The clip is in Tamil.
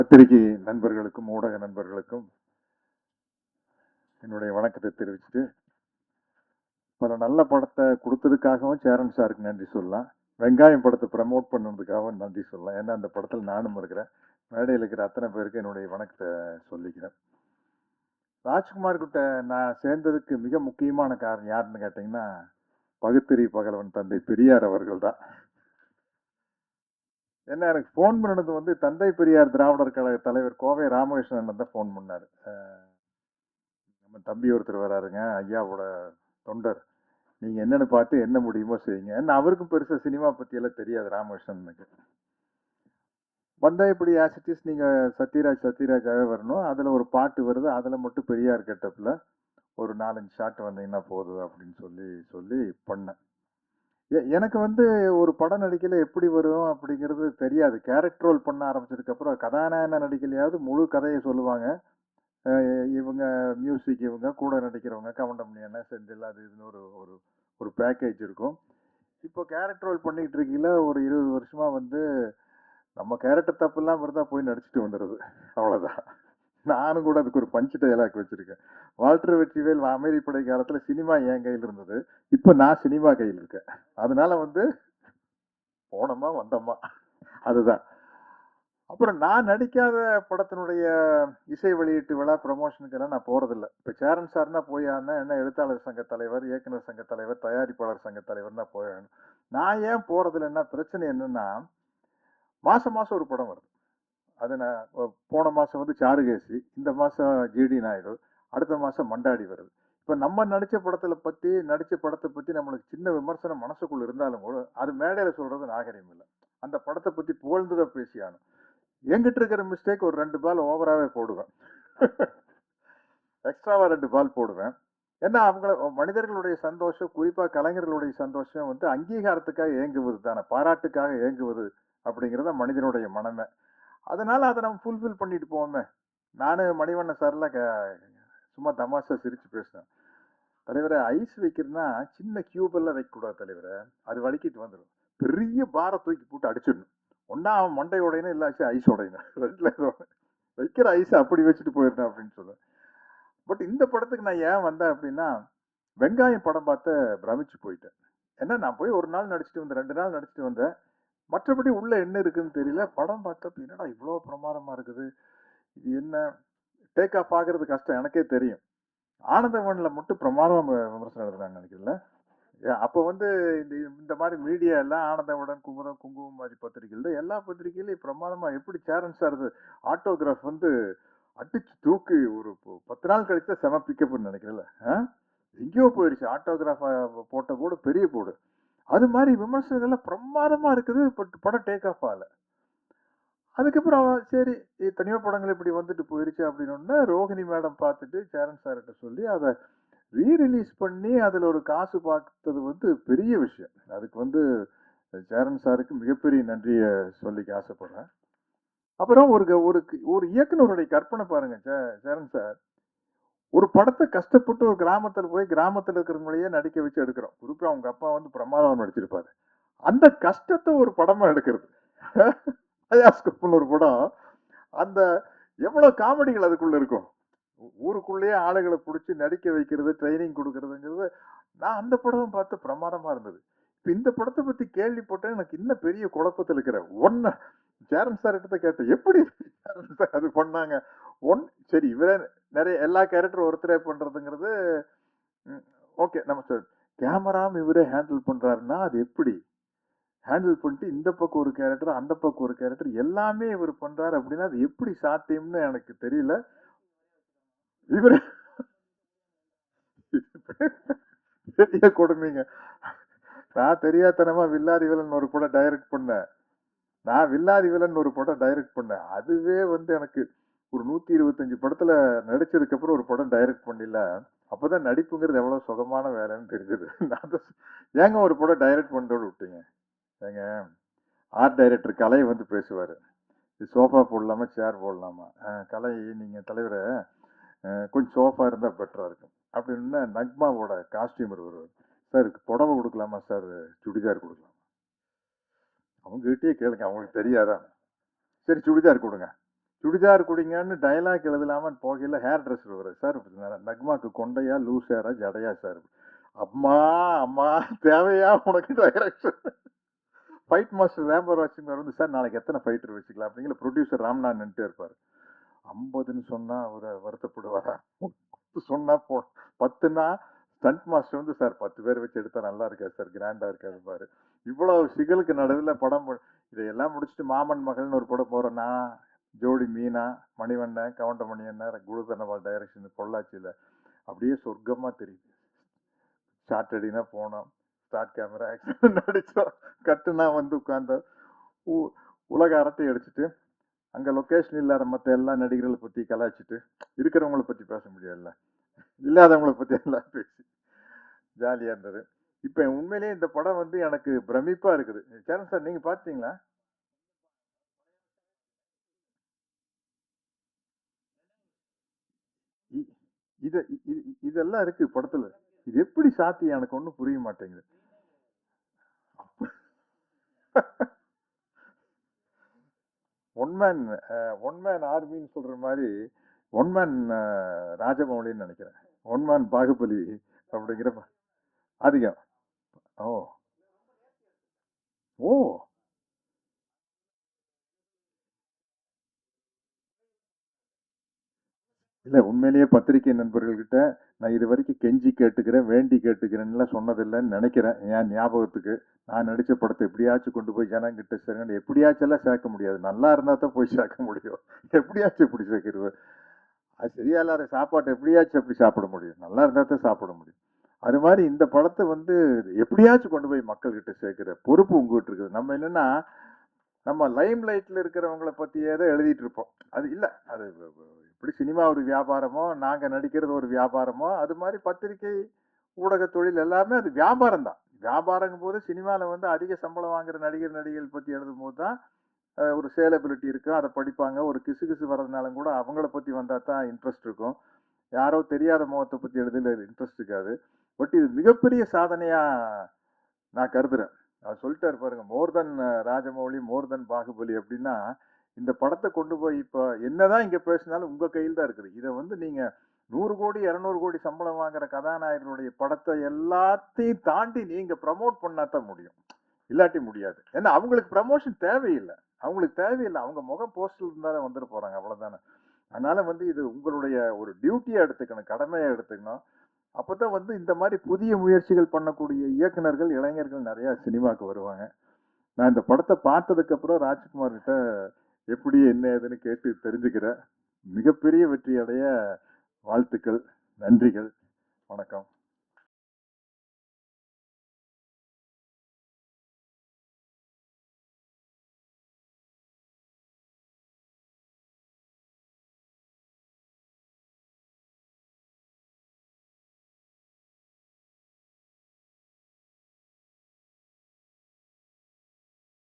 பத்திரிகை நண்பர்களுக்கும் ஊடக நண்பர்களுக்கும் என்னுடைய வணக்கத்தை தெரிவிச்சுட்டு, பல நல்ல படத்தை கொடுத்ததுக்காகவும் சேரன் சாருக்கு நன்றி சொல்லலாம். வெங்காயம் படத்தை ப்ரமோட் பண்ணதுக்காகவும் நன்றி சொல்லலாம். ஏன்னா அந்த படத்தில் நானும் இருக்கிறேன். மேடையில் இருக்கிற அத்தனை பேருக்கு என்னுடைய வணக்கத்தை சொல்லிக்கிறேன். ராஜ்குமார் கிட்ட நான் சேர்ந்ததுக்கு மிக முக்கியமான காரணம் யாருன்னு கேட்டீங்கன்னா, பகுத்தறி பகலவன் தந்தை பெரியார் அவர்கள் தான். என்ன எனக்கு ஃபோன் பண்ணது வந்து தந்தை பெரியார் திராவிடர் கழக தலைவர் கோவை ராமகிருஷ்ணன் தான் ஃபோன் பண்ணாரு. நம்ம தம்பி ஒருத்தர் வராருங்க, ஐயாவோட தொண்டர். நீங்க என்னன்னு பார்த்து என்ன முடியுமோ செய்யுங்க. ஏன்னா அவருக்கும் பெருசா சினிமா பத்தி எல்லாம் தெரியாது ராமகிருஷ்ணனுக்கு. வந்தா இப்படி ஆசிட்டிஸ் நீங்க சத்யராஜாவே வரணும். அதுல ஒரு பாட்டு வருது, அதுல மட்டும் பெரியார் கெட்டப்ல ஒரு 4-5 ஷாட் வந்தீங்கன்னா போதும் அப்படின்னு சொல்லி சொல்லி பண்ணேன். எனக்கு வந்து ஒரு படம் நடிக்கல எப்படி வரும் அப்படிங்கிறது தெரியாது. கேரக்டர் ரோல் பண்ண ஆரம்பிச்சதுக்கு அப்புறம் கதாநாயகனா நடிக்கலையாவது முழு கதையை சொல்லுவாங்க. இவங்க மியூசிக், இவங்க கூட நடிக்கிறவங்க, கவுண்டமணி, செந்தில், அது இதுன்னு ஒரு ஒரு ஒரு பேக்கேஜ் இருக்கும். இப்போ கேரக்டர் ரோல் பண்ணிட்டு இருக்கீங்கள ஒரு 20 வருஷமா வந்து நம்ம கேரக்டர் தப்புலாம் வருதா போய் நடிச்சுட்டு வந்துடுறது, அவ்வளவுதான். நானும் கூட அதுக்கு ஒரு பஞ்சு டயலாக் வச்சிருக்கேன். வால்டர் வெற்றிவேல் அமைதிப்படை காலத்துல சினிமா என் கையில் இருந்தது, இப்ப நான் சினிமா கையில் இருக்கேன். அதனால வந்து போனோமா வந்தோமா, அதுதான். அப்புறம் நான் நடிக்காத படத்தினுடைய இசை வெளியீட்டு விழா ப்ரமோஷனுக்கு எல்லாம் நான் போறதில்லை. இப்ப சேரன் சார்னா போய் என்ன எழுத்தாளர் சங்க தலைவர், இயக்குனர் சங்க தலைவர், தயாரிப்பாளர் சங்க தலைவர்னா போய் நான் ஏன் போறதில்லைன்னா பிரச்சனை என்னன்னா, மாசம் மாசம் ஒரு படம் வருது. அது நான் போன மாசம் வந்து சாருகேசி, இந்த மாசம் ஜிடி நாயுடு, அடுத்த மாசம் மண்டாடி வருது. இப்ப நம்ம நடிச்ச படத்தை பத்தி நம்மளுக்கு சின்ன விமர்சனம் மனசுக்குள்ள இருந்தாலும் கூட அது மேடையில சொல்றது நாகரிகம் இல்லை. அந்த படத்தை பத்தி புகழ்ந்துதான் பேசியானும். என்கிட்ட இருக்கிற மிஸ்டேக் ஒரு 2 பால் ஓவராவே போடுவேன். எக்ஸ்ட்ராவா 2 பால் போடுவேன். ஏன்னா அவங்க மனிதர்களுடைய சந்தோஷம், குறிப்பா கலைஞர்களுடைய சந்தோஷம் வந்து அங்கீகாரத்துக்காக ஏங்குவது தானே, பாராட்டுக்காக ஏங்குவது அப்படிங்கிறத மனிதனுடைய மனமே. அதனால அதை நம்ம ஃபுல்ஃபில் பண்ணிட்டு போவோமே. நானு மணிவண்ணன் சார்ல சும்மா தமாஷா சிரிச்சு பேசினேன். தலைவரை ஐஸ் வைக்கிறதுனா சின்ன கியூப் எல்லாம் வைக்க கூடாது தலைவரை, அது வலிக்கிட்டு வந்துடும். பெரிய பாரை தூக்கி போட்டு அடிச்சிடணும். ஒன்னா அவன் மண்டை உடையணும், இல்லாச்சு ஐஸ் உடையணும். ரெண்டுல வைக்கிற ஐஸ் அப்படி வச்சுட்டு போயிடணும் அப்படின்னு சொல்லுவேன். பட் இந்த படத்துக்கு நான் ஏன் வந்தேன் அப்படின்னா, வெங்காயம் படம் பார்த்து பிரமிச்சு போயிட்டேன். ஏன்னா நான் போய் ஒரு நாள் நடிச்சுட்டு வந்தேன், 2 நாள் நடிச்சுட்டு வந்தேன். மற்றபடி உள்ள என்ன இருக்குன்னு தெரியல. படம் பார்த்தப்ப என்னடா இவ்வளவு பிரமாதமா இருக்குது, இது என்ன, டேக் ஆஃப் ஆகுறது கஷ்டம் எனக்கே தெரியும். ஆனந்தவன்ல மட்டும் பிரமாதமா விமர்சனம் எழுதுறாங்க நினைக்கிறேன். அப்ப வந்து இந்த இந்த மாதிரி மீடியா எல்லாம் ஆனந்தவுடன், குமுதம், குங்குமம் மாதிரி பத்திரிகைகள் எல்லா பத்திரிகையிலையும் பிரமாதமா எப்படி சேரன் சார் ஆட்டோகிராஃப் வந்து அடிச்சு தூக்கு ஒரு 10 நாள் கழித்து செம பிக்கப்னு நினைக்கிறேன். எங்கேயோ போயிடுச்சு ஆட்டோகிராஃப் போட்ட போடு, பெரிய போடு. அது மாதிரி விமர்சனங்கள்லாம் பிரமாதமா இருக்குது. பட் படம் டேக் ஆஃப் ஆகல. அதுக்கப்புறம் சரி எத்தனையோ படங்கள் இப்படி வந்துட்டு போயிருச்சு அப்படின்னு ரோஹிணி மேடம் பார்த்துட்டு சேரன் சார்கிட்ட சொல்லி அதை ரீரிலீஸ் பண்ணி அதுல ஒரு காசு பார்த்தது வந்து பெரிய விஷயம். அதுக்கு வந்து சேரன் சாருக்கு மிகப்பெரிய நன்றியை சொல்லிக்க ஆசைப்படுறேன். அப்புறம் ஒரு ஒரு ஒரு இயக்குனருடைய கற்பனை பாருங்க. சேரன் சார் ஒரு படத்தை கஷ்டப்பட்டு ஒரு கிராமத்துல போய் கிராமத்துல இருக்கிறவங்களையே நடிக்க வச்சு எடுக்கிறோம். குறிப்பா அவங்க அப்பா வந்து பிரமாதம் நடிச்சிருப்பாரு. அந்த கஷ்டத்தை ஒரு படமா எடுக்கிறது. அயாஸ்கப்னு ஒரு படம். அந்த எவ்வளவு காமெடிகள் அதுக்குள்ள இருக்கும். ஊருக்குள்ளேயே ஆளுகளை பிடிச்சி நடிக்க வைக்கிறது, ட்ரைனிங் கொடுக்கறதுங்கிறது. நான் அந்த படம் பார்த்து பிரமாதமா இருந்தது. இப்ப இந்த படத்தை பத்தி கேள்விப்பட்டேன், எனக்கு இன்னும் பெரிய குழப்பத்தில் இருக்கிறேன். சேரன் சார் கிட்ட கேட்டேன், எப்படி சேரன் சார் அது பண்ணாங்க. ஒன் சரி இவரே நிறைய எல்லா கேரக்டரும் ஒருத்தரே பண்றதுங்கிறது ஓகே. நம்ம சார் கேமராவும் இவரே ஹேண்டில் பண்றாருன்னா அது எப்படி ஹேண்டில் பண்ணிட்டு இந்த பக்கம் ஒரு கேரக்டர், அந்த பக்கம் ஒரு கேரக்டர் எல்லாமே இவர் பண்றாரு அப்படின்னா அது எப்படி சாத்தியம்னு எனக்கு தெரியல. இவரு பெரிய கொடுமைங்க. நான் தெரியாதனமா வில்லாதி வில்லன் ஒரு படம் டைரக்ட் பண்ணேன். அதுவே வந்து எனக்கு ஒரு 125 படத்துல நடிச்சதுக்கு அப்புறம் ஒரு படம் டைரக்ட் பண்ணல. அப்பதான் நடிப்புங்கிறது எவ்வளவு சுகமான வேலைன்னு தெரிஞ்சது. ஏங்க ஒரு படம் டைரக்ட் பண்ணோடு விட்டீங்க. ஏங்க ஆர்ட் டைரக்டர் கலை வந்து பேசுவாரு, சோஃபா போடலாமா சேர் போடலாமா. கலை நீங்க தலைவரை கொஞ்சம் சோஃபா இருந்தா பெட்டரா இருக்கும் அப்படின்னு. நக்மாவோட காஸ்டியூமர் வருவார். சார் புடவை கொடுக்கலாமா சார், சுடிதார் கொடுக்கலாம். அவங்க கிட்டே கேளுங்க, அவங்களுக்கு தெரியாதா. சரி சுடிதார் கொடுங்க. சுடிதார் குடிங்கன்னு டயலாக் எழுதலாமன்னு போகையில ஹேர் ட்ரெஸ்ஸர் வரும் சார். நக்மாக்கு கொண்டையா loose Hera ஜடையா sir? அம்மா அம்மா தேவையா உனக்கு டைரக்ஷன்? ஃபைட் மாஸ்டர் ரேம்பர் வாட்சிங்கார் வந்து சார் நாளைக்கு எத்தனை ஃபைட்டர் வச்சுக்கலாம் அப்படிங்கிற ப்ரொடியூசர் ராம்நாத் நின்றுட்டே இருப்பாரு. 50ன்னு சொன்னா அவரை வருத்தப்படுவாரா? சொன்னா 10ன்னா ஸ்டண்ட் மாஸ்டர் வந்து சார் 10 பேர் வச்சு எடுத்தா நல்லா இருக்காது சார், கிராண்டா இருக்காது பாரு. இவ்வளவு சிகலுக்கு நடுவில் படம் இதையெல்லாம் முடிச்சுட்டு மாமன் மகள்னு ஒரு படம் போறேன்னா ஜோடி மீனா, மணிவண்ணன், கவுண்டமணி அண்ணன், குருதனவால் டைரக்ஷன் பொள்ளாச்சியில அப்படியே சொர்க்கமா தெரியுது. ஷார்ட் அடினா போனோம், ஸ்டார்ட் கேமரா ஆக்ஷன் நடிச்சோம், கட்டுனா வந்து உட்கார்ந்தோம், உலக அரட்டை அடிச்சுட்டு அங்க லொகேஷன் இல்லாத மற்ற எல்லா நடிகர்களை பத்தி கலாய்ச்சிட்டு இருக்கிறவங்களை பத்தி பேச முடியாதுல்ல, இல்லாதவங்களை பத்தி எல்லாம் பேசி ஜாலியா இருந்தது. இப்ப உண்மையிலேயே இந்த படம் வந்து எனக்கு பிரமிப்பா இருக்குது. சரண் சார் நீங்க பாத்தீங்களா? இதெல்லாம் இருக்கு படத்துல. இது எப்படி சாத்தியம் எனக்கு ஒண்ணும் புரிய மாட்டேங்குது. ஒன்மேன் ஒன்மேன் ஆர்மின்னு சொல்ற மாதிரி ஒன்மேன் ராஜமௌலின்னு நினைக்கிறேன். ஒன்மேன் பாகுபலி அப்படிங்கிற அதிகம். ஓ ஓ இல்ல உண்மையிலேயே பத்திரிகை நண்பர்கள்கிட்ட நான் இது வரைக்கும் கெஞ்சி கேட்டுக்கிறேன், வேண்டி கேட்டுக்கிறேன்னு சொன்னதில்லைன்னு நினைக்கிறேன். என் ஞாபகத்துக்கு நான் நடிச்ச படத்தை எப்படியாச்சும் கொண்டு போய் ஜனங்கிட்ட சேர்ந்து எப்படியாச்சும் எல்லாம் சேர்க்க முடியாது, நல்லா இருந்தா தான் போய் சேர்க்க முடியும். எப்படியாச்சும் எப்படி சேர்க்கிறது? அது சரியா இல்லாத சாப்பாட்டை எப்படியாச்சும் எப்படி சாப்பிட முடியும்? நல்லா இருந்தா தான் சாப்பிட முடியும். அது மாதிரி இந்த படத்தை வந்து எப்படியாச்சும் கொண்டு போய் மக்கள் கிட்ட சேர்க்கிற பொறுப்பு உங்ககிட்ட இருக்குது. நம்ம என்னன்னா நம்ம லைம் லைட்ல இருக்கிறவங்களை பத்தியே தான் எழுதிட்டு இருப்போம். அது இல்ல, அது இப்படி சினிமா ஒரு வியாபாரமோ நாங்க நடிக்கிறது ஒரு வியாபாரமோ அது மாதிரி பத்திரிகை ஊடக தொழில் எல்லாமே அது வியாபாரம் தான். வியாபாரம் போது சினிமால வந்து அதிக சம்பளம் வாங்குற நடிகர் நடிகைகள் பத்தி எழுதும் போது தான் ஒரு சேலபிலிட்டி இருக்கும், அதை படிப்பாங்க. ஒரு கிசு கிசு வர்றதுனாலும் கூட அவங்கள பத்தி வந்தா தான் இன்ட்ரெஸ்ட் இருக்கும். யாரோ தெரியாத முகத்தை பத்தி எழுதுல இன்ட்ரெஸ்ட் இருக்காது. பட் இது மிகப்பெரிய சாதனையா நான் கருதுறேன். அவர் சொல்லிட்டாரு பாருங்க, மோர் தென் ராஜமௌழி, மோர் தென் பாகுபலி அப்படின்னா இந்த படத்தை கொண்டு போய் இப்ப என்னதான் இங்க பேசினாலும் உங்க கையில் தான் இருக்குது. இதை வந்து நீங்க 100 கோடி 200 கோடி சம்பளம் வாங்குற கதாநாயகனுடைய படத்தை எல்லாத்தையும் தாண்டி நீங்க ப்ரமோட் பண்ணாதான் முடியும், இல்லாட்டி முடியாது. ஏன்னா அவங்களுக்கு ப்ரமோஷன் தேவையில்லை, அவங்களுக்கு தேவையில்லை, அவங்க முகம் போஸ்டல் இருந்தாலும் வந்துட்டு போறாங்க, அவ்வளவுதானே. அதனால வந்து இது உங்களுடைய ஒரு டியூட்டியா எடுத்துக்கணும், கடமையா எடுத்துக்கணும். அப்பதான் வந்து இந்த மாதிரி புதிய முயற்சிகள் பண்ணக்கூடிய இயக்குனர்கள் இளைஞர்கள் நிறைய சினிமாக்கு வருவாங்க. நான் இந்த படத்தை பார்த்ததுக்கு அப்புறம் ராஜ்குமார் கிட்ட எப்படி என்ன ஏதுன்னு கேட்டு தெரிஞ்சுக்கிறேன். மிகப்பெரிய வெற்றி அடைய வாழ்த்துக்கள், நன்றிகள், வணக்கம்.